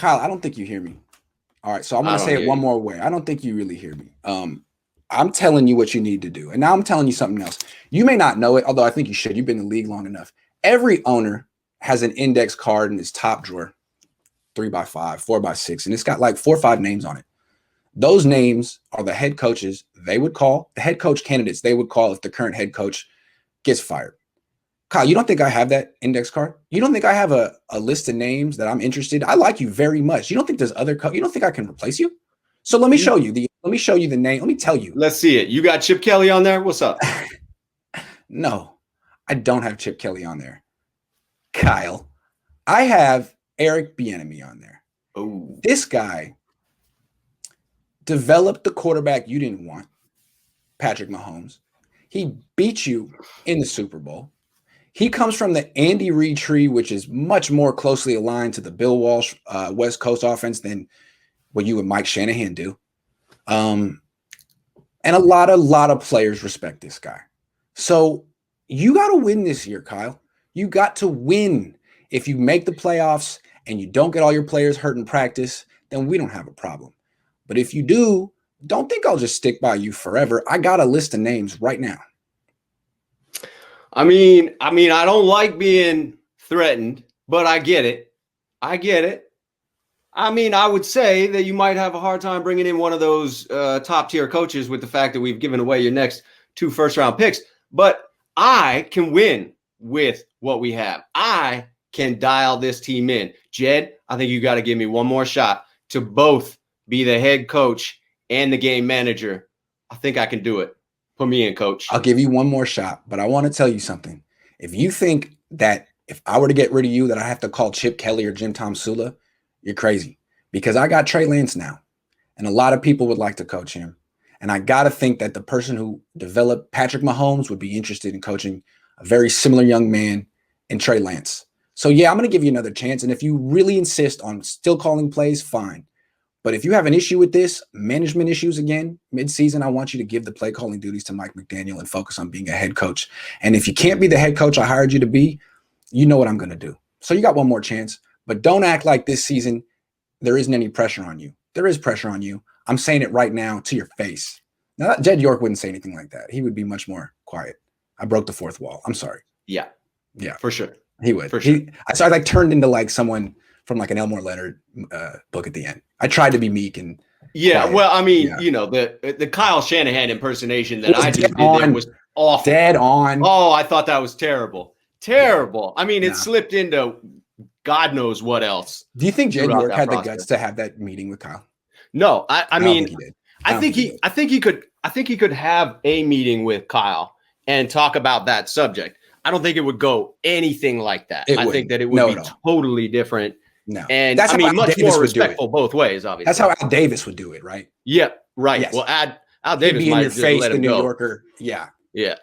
Kyle, I don't think you hear me. All right, so I'm going I to don't say it hear one you. more way. I don't think you really hear me. I'm telling you what you need to do. And now I'm telling you something else. You may not know it, although I think you should. You've been in the league long enough. Every owner has an index card in his top drawer, 3x5, 4x6, and it's got like 4 or 5 names on it. Those names are the head coaches they would call, the head coach candidates they would call if the current head coach gets fired. Kyle, you don't think I have that index card? You don't think I have a list of names that I'm interested? I like you very much. You don't think there's other you don't think I can replace you? So let me show you the name. Let me tell you. Let's see it. You got Chip Kelly on there? What's up? No, I don't have Chip Kelly on there. Kyle, I have Eric Bieniemy on there. Oh, This guy developed the quarterback you didn't want, Patrick Mahomes. He beat you in the Super Bowl. He comes from the Andy Reid tree, which is much more closely aligned to the Bill Walsh West Coast offense than what you and Mike Shanahan do. And a lot of players respect this guy. So you got to win this year, Kyle. You got to win. If you make the playoffs and you don't get all your players hurt in practice, then we don't have a problem. But if you do, don't think I'll just stick by you forever. I got a list of names right now. I mean, I don't like being threatened, but I get it. I get it. I mean, I would say that you might have a hard time bringing in one of those top tier coaches with the fact that we've given away your next 2 first-round picks. But I can win with what we have. I can dial this team in. Jed, I think you got to give me one more shot to both be the head coach and the game manager. I think I can do it. Put me in, coach. I'll give you one more shot, but I want to tell you something. If you think that if I were to get rid of you, that I have to call Chip Kelly or Jim Tom Sula, you're crazy. Because I got Trey Lance now, and a lot of people would like to coach him. And I got to think that the person who developed Patrick Mahomes would be interested in coaching a very similar young man in Trey Lance. So, yeah, I'm going to give you another chance. And if you really insist on still calling plays, fine. But if you have an issue with this, management issues again, midseason, I want you to give the play calling duties to Mike McDaniel and focus on being a head coach. And if you can't be the head coach I hired you to be, you know what I'm going to do. So you got one more chance, but don't act like this season there isn't any pressure on you. There is pressure on you. I'm saying it right now to your face. Now, Jed York wouldn't say anything like that. He would be much more quiet. I broke the fourth wall. I'm sorry. Yeah, for sure. He would. For sure. So I like turned into like someone from like an Elmore Leonard book at the end. I tried to be meek and quiet. Well, I mean, you know, the Kyle Shanahan impersonation that I just did was awful. Dead on. Oh, I thought that was terrible. Terrible. I mean, it slipped into God knows what else. Do you think Jed York had the guts to have that meeting with Kyle? No, I mean, he did. I think he could have a meeting with Kyle and talk about that subject. I don't think it would go anything like that. I think that it would be totally different. No, and I mean, much more respectful both ways. Obviously, that's how Al Davis would do it, right? Yeah, right. Yes. Well, Al Davis might have just let him the New go. Yorker. Yeah. Yeah.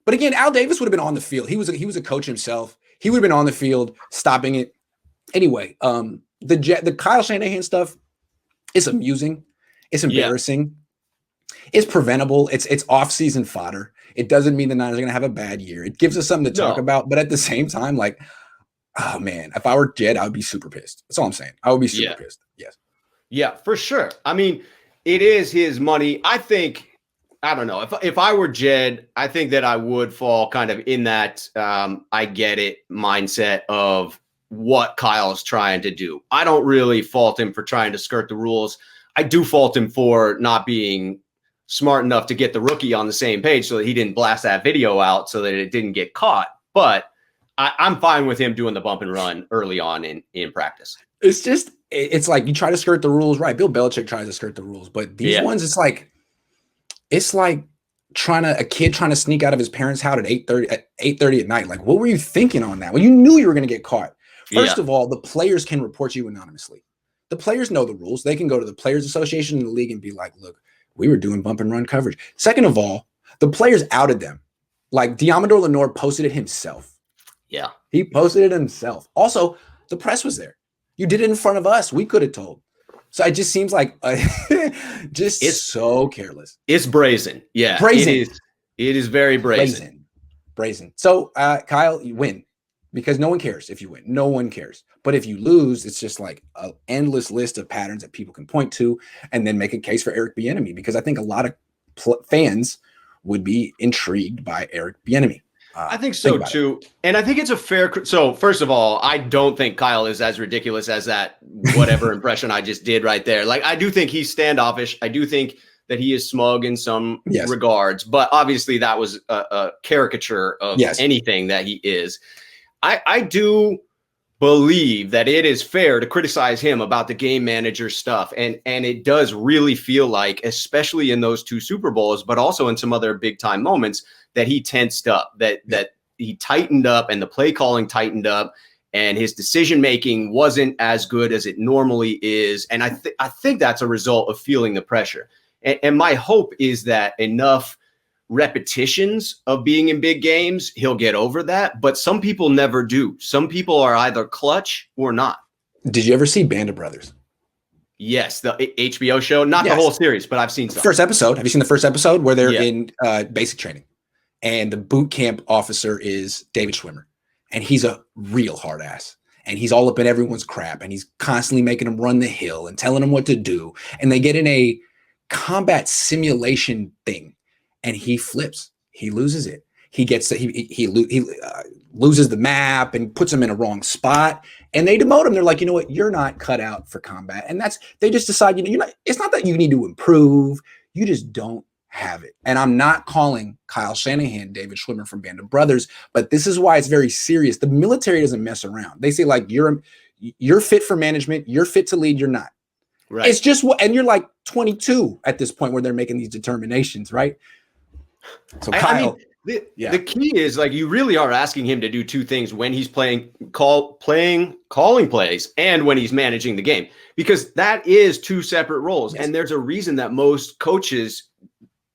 But again, Al Davis would have been on the field. He was a coach himself. He would have been on the field, stopping it. Anyway, the Kyle Shanahan stuff is amusing. It's embarrassing. It's preventable. It's off-season fodder. It doesn't mean the Niners are going to have a bad year. It gives us something to talk about. But at the same time, like, oh, man, if I were Jed, I would be super pissed. That's all I'm saying. I would be super pissed. Yes. Yeah, for sure. I mean, it is his money. I think, I don't know. If I were Jed, I think that I would fall kind of in that I get it mindset of what Kyle's trying to do. I don't really fault him for trying to skirt the rules. I do fault him for not being smart enough to get the rookie on the same page so that he didn't blast that video out so that it didn't get caught. But I'm fine with him doing the bump and run early on in practice. It's like you try to skirt the rules, right? Bill Belichick tries to skirt the rules, but these ones, it's like a kid trying to sneak out of his parents' house at 8:30 at night. Like, what were you thinking on that? Well, you knew you were going to get caught. First of all, the players can report you anonymously. The players know the rules. They can go to the Players Association in the league and be like, look, we were doing bump and run coverage. Second of all, the players outed them. Like Diamador Lenore posted it himself. Yeah. He posted it himself. Also, the press was there. You did it in front of us. We could have told. So it just seems like it's so careless. It's brazen. Yeah. Brazen. It is very brazen. Brazen. So, Kyle, you win. because no one cares if you win. No one cares. But if you lose, it's just like an endless list of patterns that people can point to and then make a case for Eric Bieniemy, because I think a lot of fans would be intrigued by Eric Bieniemy. I think so too. And I think it's a fair. So first of all, I don't think Kyle is as ridiculous as that whatever impression I just did right there. Like, I do think he's standoffish. I do think that he is smug in some regards, but obviously that was a caricature of anything that he is. I do believe that it is fair to criticize him about the game manager stuff. And it does really feel like, especially in those 2 Super Bowls, but also in some other big time moments, that he tensed up, that he tightened up, and the play calling tightened up, and his decision making wasn't as good as it normally is. And I think that's a result of feeling the pressure. And my hope is that enough repetitions of being in big games, he'll get over that. But some people never do. Some people are either clutch or not. Did you ever see Band of Brothers? Yes, the HBO show, not the whole series, but I've seen some. First episode. Have you seen the first episode where they're in basic training, and the boot camp officer is David Schwimmer, and he's a real hard ass, and he's all up in everyone's crap, and he's constantly making them run the hill and telling them what to do, and they get in a combat simulation thing. And he flips. He loses it. He gets he loses the map and puts him in a wrong spot. And they demote him. They're like, you know what? You're not cut out for combat. And they just decide, you're not. It's not that you need to improve. You just don't have it. And I'm not calling Kyle Shanahan David Schwimmer from Band of Brothers, but this is why it's very serious. The military doesn't mess around. They say, like, you're fit for management. You're fit to lead. You're not. Right. It's just and you're like 22 at this point where they're making these determinations, right? So Kyle, the key is, like, you really are asking him to do 2 things when he's calling plays and when he's managing the game, because that is 2 separate roles. Yes. And there's a reason that most coaches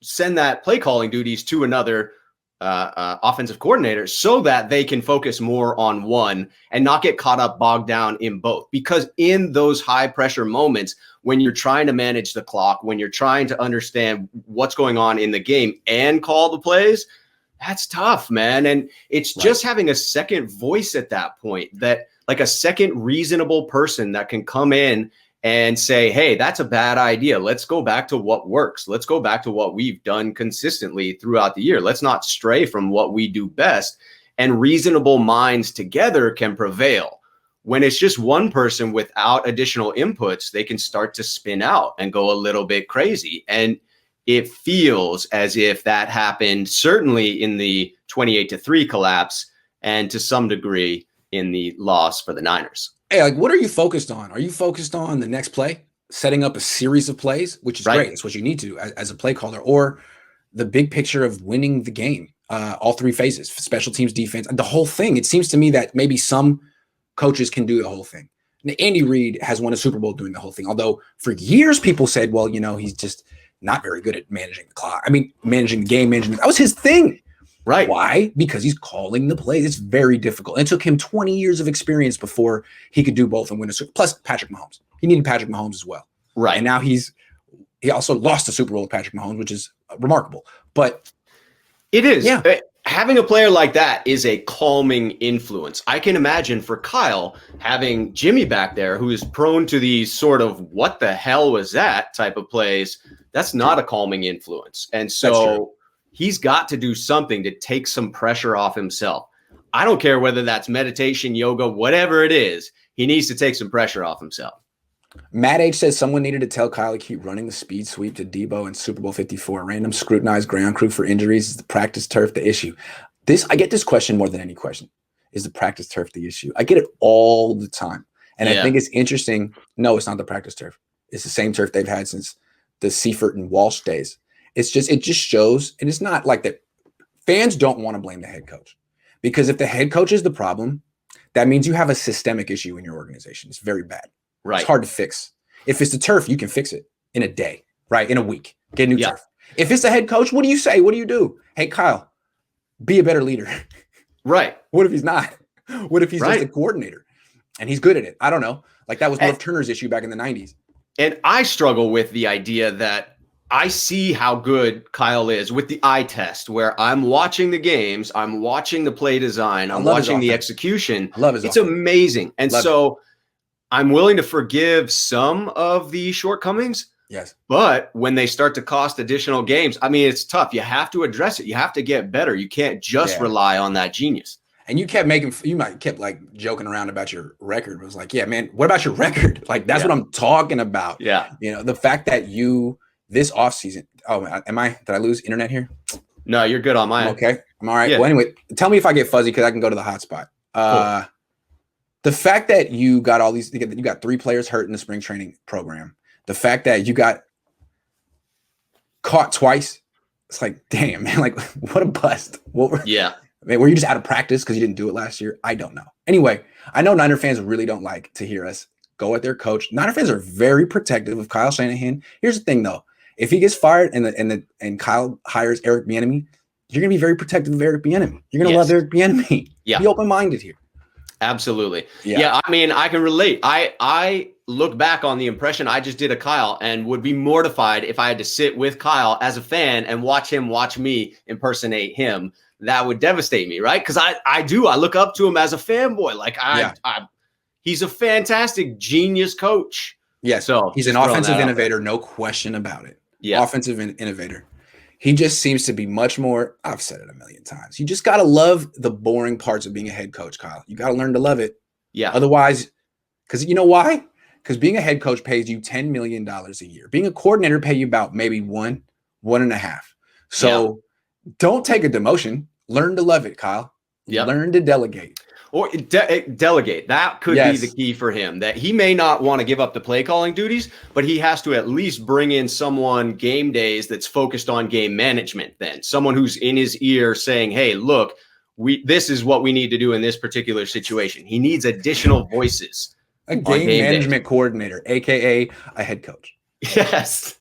send that play calling duties to another offensive coordinator, so that they can focus more on one and not get bogged down in both. Because in those high pressure moments, when you're trying to manage the clock, when you're trying to understand what's going on in the game and call the plays, that's tough, man. And it's just having a second voice at that point, that like a second reasonable person that can come in and say, hey, that's a bad idea. Let's go back to what works. Let's go back to what we've done consistently throughout the year. Let's not stray from what we do best. And reasonable minds together can prevail. When it's just one person without additional inputs, they can start to spin out and go a little bit crazy. And it feels as if that happened certainly in the 28-3 collapse, and to some degree in the loss for the Niners. Hey, like, what are you focused on? Are you focused on the next play, setting up a series of plays, which is great. It's what you need to as a play caller, or the big picture of winning the game, all 3 phases, special teams, defense, the whole thing. It seems to me that maybe some coaches can do the whole thing. Andy Reid has won a Super Bowl doing the whole thing. Although for years people said, well, he's just not very good at managing the clock. I mean, managing the game, that was his thing. Right. Why? Because he's calling the plays. It's very difficult. It took him 20 years of experience before he could do both and win a Super Bowl. Plus Patrick Mahomes. He needed Patrick Mahomes as well. Right. And now he also lost the Super Bowl with Patrick Mahomes, which is remarkable. But it is. Yeah. Having a player like that is a calming influence. I can imagine for Kyle having Jimmy back there, who is prone to these sort of what the hell was that type of plays. That's not a calming influence. And so he's got to do something to take some pressure off himself. I don't care whether that's meditation, yoga, whatever it is. He needs to take some pressure off himself. Matt H says someone needed to tell Kyle to keep running the speed sweep to Debo in Super Bowl 54. Random scrutinized ground crew for injuries. Is the practice turf the issue? I get this question more than any question. Is the practice turf the issue? I get it all the time. And I think it's interesting. No, it's not the practice turf. It's the same turf they've had since the Seifert and Walsh days. It just shows, and it's not like that. Fans don't want to blame the head coach, because if the head coach is the problem, that means you have a systemic issue in your organization. It's very bad. Right. It's hard to fix. If it's the turf, you can fix it in a day, right? In a week, get a new turf. If it's the head coach, what do you say? What do you do? Hey, Kyle, be a better leader. Right. What if he's not? What if he's just a coordinator and he's good at it? I don't know. Like that was North Turner's issue back in the 90s. And I struggle with the idea that I see how good Kyle is with the eye test, where I'm watching the games, I'm watching the play design, I'm watching the execution. I love his It's offense. amazing. And so I'm willing to forgive some of the shortcomings. Yes. But when they start to cost additional games, I mean, it's tough. You have to address it. You have to get better. You can't just rely on that genius. And you kept kept like joking around about your record. It was like, yeah, man, what about your record? Like, that's what I'm talking about. Yeah. You know, the fact that this offseason, did I lose internet here? No, you're good on mine. Okay. I'm all right. Yeah. Well, anyway, tell me if I get fuzzy because I can go to the hotspot. Cool. The fact that you got you got 3 players hurt in the spring training program. The fact that you got caught twice. It's like, damn, man, like what a bust. Were you just out of practice because you didn't do it last year? I don't know. Anyway, I know Niner fans really don't like to hear us go at their coach. Niner fans are very protective of Kyle Shanahan. Here's the thing, though. If he gets fired and Kyle hires Eric Bieniemy, you're going to be very protective of Eric Bieniemy. You're going to love Eric Bieniemy. Yeah. Be open-minded here. Absolutely. Yeah. I mean, I can relate. I look back on the impression I just did of Kyle and would be mortified if I had to sit with Kyle as a fan and watch him watch me impersonate him. That would devastate me, right? Because I look up to him as a fanboy. Like he's a fantastic genius coach. Yeah. So he's an offensive innovator, no question about it. Yeah. Offensive innovator. He just seems to be much more, I've said it a million times. You just got to love the boring parts of being a head coach, Kyle. You got to learn to love it. Yeah. Otherwise, because you know why? Because being a head coach pays you $10 million a year. Being a coordinator pay you about maybe 1.5. So don't take a demotion. Learn to love it, Kyle. Learn to delegate. Or delegate. That could be the key for him, that he may not want to give up the play calling duties, but he has to at least bring in someone game days that's focused on game management. Then someone who's in his ear saying, hey, look, this is what we need to do in this particular situation. He needs additional voices. A game management coordinator, AKA a head coach. Yes.